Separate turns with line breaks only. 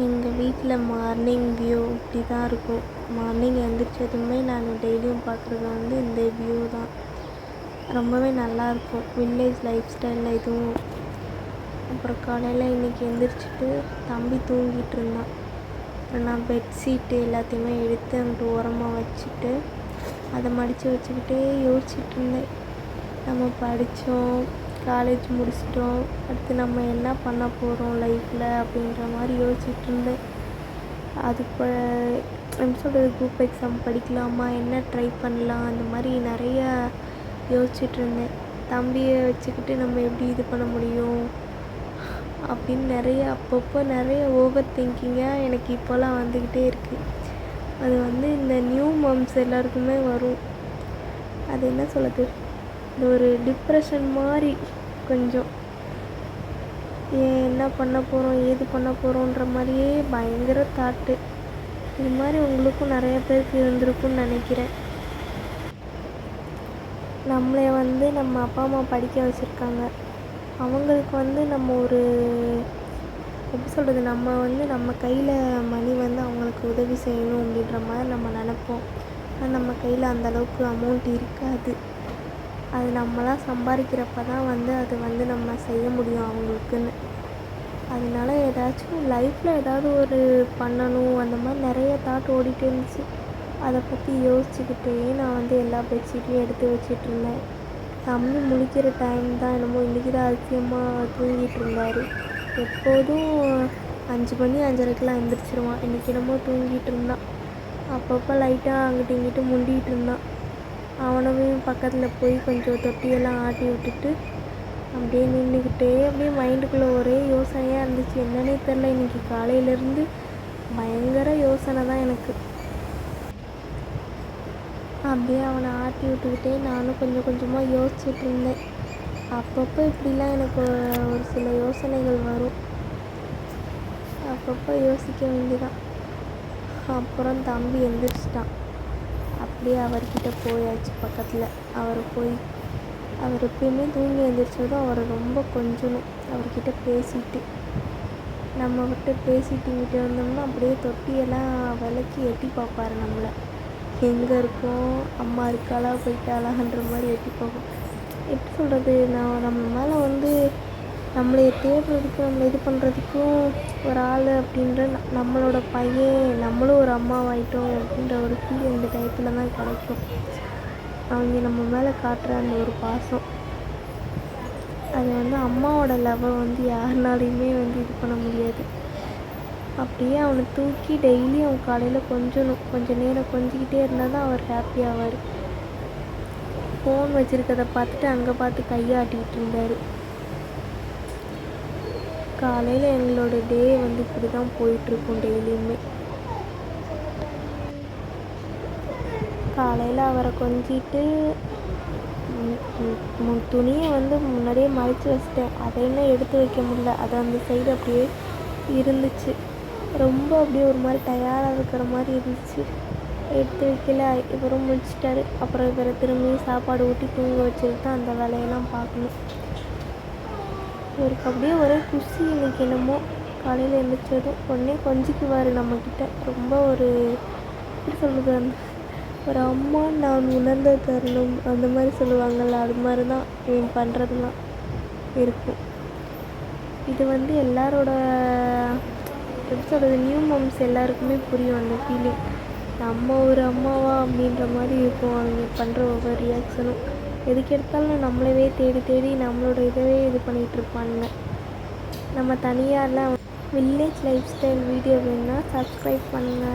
எங்கள் வீட்டில் morning view இப்படி தான் இருக்கும். மார்னிங் எழுந்திரிச்சதுமே நான் டெய்லியும் பார்க்குறது வந்து இந்த வியூ தான். ரொம்பவே நல்லாயிருக்கும். வில்லேஜ் லைஃப் ஸ்டைலில் இதுவும். அப்புறம் காலையில் இன்றைக்கி எழுந்திரிச்சிட்டு தம்பி தூங்கிட்டு இருந்தான். அப்புறம் நான் பெட்ஷீட்டு எல்லாத்தையுமே எடுத்து அங்கிட்டு ஓரமாக வச்சுட்டு அதை மடித்து வச்சுக்கிட்டே யோசிச்சுட்டு இருந்தேன். நம்ம படித்தோம், காலேஜ் முடிச்சிட்டோம், அடுத்து நம்ம என்ன பண்ண போகிறோம் லைஃப்பில் அப்படின்ற மாதிரி யோசிச்சுட்டு இருந்தேன். அது இப்போ எப்படி சொல்கிறது, குரூப் எக்ஸாம் படிக்கலாமா, என்ன ட்ரை பண்ணலாம், அந்த மாதிரி நிறையா யோசிச்சுட்டு இருந்தேன். தம்பியை வச்சுக்கிட்டு நம்ம எப்படி இது பண்ண முடியும் அப்படின்னு நிறைய அப்பப்போ நிறைய ஓவர் திங்கிங்காக எனக்கு இப்போலாம் வந்துக்கிட்டே இருக்குது. அது வந்து இந்த நியூ மம்ஸ் எல்லாருக்குமே வரும். அது என்ன சொல்லுது, இந்த ஒரு டிப்ரெஷன் மாதிரி கொஞ்சம் என்ன பண்ண போகிறோம் ஏது பண்ண போகிறோன்ற மாதிரியே பயங்கர தாட்டு. இது மாதிரி உங்களுக்கும் நிறைய பேருக்கு இருந்திருக்குன்னு நினைக்கிறேன். நம்மளை வந்து நம்ம அப்பா அம்மா படிக்க வச்சுருக்காங்க. அவங்களுக்கு வந்து நம்ம ஒரு எப்படி சொல்கிறது, நம்ம வந்து நம்ம கையில் மணி வந்து அவங்களுக்கு உதவி செய்யணும் அப்படின்ற மாதிரி நம்ம நினைப்போம். ஆனால் நம்ம கையில் அந்தளவுக்கு அமௌண்ட் இருக்காது. அது நம்மளாம் சம்பாதிக்கிறப்ப தான் வந்து அது வந்து நம்ம செய்ய முடியும் அவங்களுக்குன்னு. அதனால ஏதாச்சும் லைஃப்பில் ஏதாவது ஒரு பண்ணணும் அந்த மாதிரி நிறைய தாட் ஓடிட்டே இருந்துச்சு. அதை பற்றி யோசிச்சுக்கிட்டே நான் வந்து எல்லா பெட்ஷீட்டையும் எடுத்து வச்சிட்ருந்தேன். தம்பி முழிக்கிற டைம் தான் என்னமோ இன்றைக்கி தான் அதிசயமாக தூங்கிட்டு இருந்தார். எப்போதும் 5 மணி 5:30க்கெலாம் எழுந்திரிச்சிருவான். இன்றைக்கி என்னமோ தூங்கிட்டு இருந்தான். அப்பப்போ லைட்டாக அங்கிட்டு இங்கிட்டு முண்டிகிட்டு இருந்தான். அவனவையும் பக்கத்தில் போய் கொஞ்சம் தொட்டியெல்லாம் ஆட்டி விட்டுட்டு அப்படியே நின்றுக்கிட்டே அப்படியே மைண்டுக்குள்ளே ஒரே யோசனையாக இருந்துச்சு. என்னன்னே தெரில, இன்றைக்கி காலையிலேருந்து பயங்கர யோசனை தான் எனக்கு. அப்படியே அவனை ஆட்டி விட்டுக்கிட்டே நானும் கொஞ்சம் கொஞ்சமாக யோசிச்சுட்டு இருந்தேன். அப்பப்போ இப்படிலாம் எனக்கு ஒரு சில யோசனைகள் வரும். அப்பப்போ யோசிக்க வேண்டியதான். அப்புறம் தம்பி எழுந்திரிச்சிட்டான். அப்படியே அவர்கிட்ட போயாச்சு பக்கத்தில். அவர் எப்பயுமே தூங்கி எழுந்திரிச்சதும் அவரை ரொம்ப கொஞ்சணும். அவர்கிட்ட பேசிட்டு நம்ம விட்டு பேசிட்டுங்கிட்டே இருந்தோம்னா அப்படியே தொட்டியெல்லாம் விளக்கி எட்டி பார்ப்பாரு நம்மளை. எங்கே இருக்கோம், அம்மா இருக்காளா போயிட்டாளான்ற மாதிரி எட்டி பார்ப்போம். எப்படி சொல்கிறது, நம்ம மேலே வந்து நம்மளை தேடுறதுக்கு நம்மளை இது பண்ணுறதுக்கும் ஒரு ஆள் அப்படின்ற நம்மளோட பையன், நம்மளும் ஒரு அம்மாவாயிட்டோம் அப்படின்ற ஒரு ஃபீல் இந்த டயத்தில் தான் கிடைக்கும். அவங்க நம்ம மேலே காட்டுற அந்த ஒரு பாசம், அது வந்து அம்மாவோட லவ்வை வந்து யாருனாலையுமே வந்து இது பண்ண முடியாது. அப்படியே அவனை தூக்கி டெய்லி அவன் காலையில் கொஞ்சணும். கொஞ்சம் நேரம் கொஞ்சிக்கிட்டே இருந்தால் தான் அவர் ஹாப்பி ஆவார். ஃபோன் வச்சுருக்கதை பார்த்துட்டு அங்கே பார்த்து கையாட்டிகிட்டு இருந்தார். காலையில் எங்களோட டே வந்து இப்படி தான் போயிட்டுருக்கும். டெய்லியுமே காலையில் அவரை கொஞ்சிட்டு துணியை வந்து முன்னாடியே மறைச்சி வச்சிட்டேன். அதை என்ன எடுத்து வைக்க முடியல. அது அந்த சைடு அப்படியே இருந்துச்சு. ரொம்ப அப்படியே ஒரு மாதிரி டயர்டாக இருக்கிற மாதிரி இருந்துச்சு. எடுத்து வைக்கல. இவரும் முடிச்சிட்டாரு. அப்புறம் இவரை திரும்பி சாப்பாடு ஊட்டி தூங்க வச்சுட்டு தான் அந்த வேலையெல்லாம் பார்க்கணும். இவருக்கு அப்படியே ஒரே குஷி. இன்றைக்கி என்னமோ காலையில் எழுந்திரிச்சதும் உடனே கொஞ்சிக்குவார் நம்மக்கிட்ட. ரொம்ப ஒரு எப்படி சொல்கிறது, அந்த ஒரு அம்மா நான் உணர்ந்த தருணம் அந்த மாதிரி சொல்லுவாங்கள்ல, அது மாதிரி தான் இவன் பண்ணுறதுலாம் இருக்கும். இது வந்து எல்லாரோட எப்படி சொல்கிறது, நியூ மம்ஸ் எல்லாருக்குமே புரியும் அந்த ஃபீலிங். நம்ம ஒரு அம்மாவா அப்படின்ற மாதிரி இருக்கும் அவங்க பண்ணுற ஒவ்வொரு ரியாக்ஷனும். எதுக்கு எடுத்தாலும் நம்மளவே தேடி தேடி நம்மளோட இதவே இது பண்ணிகிட்ருப்பானுங்க. நம்ம தனியாரில் வில்லேஜ் லைஃப் ஸ்டைல் வீடியோ வேணுன்னா சப்ஸ்கிரைப் பண்ணுங்கள்.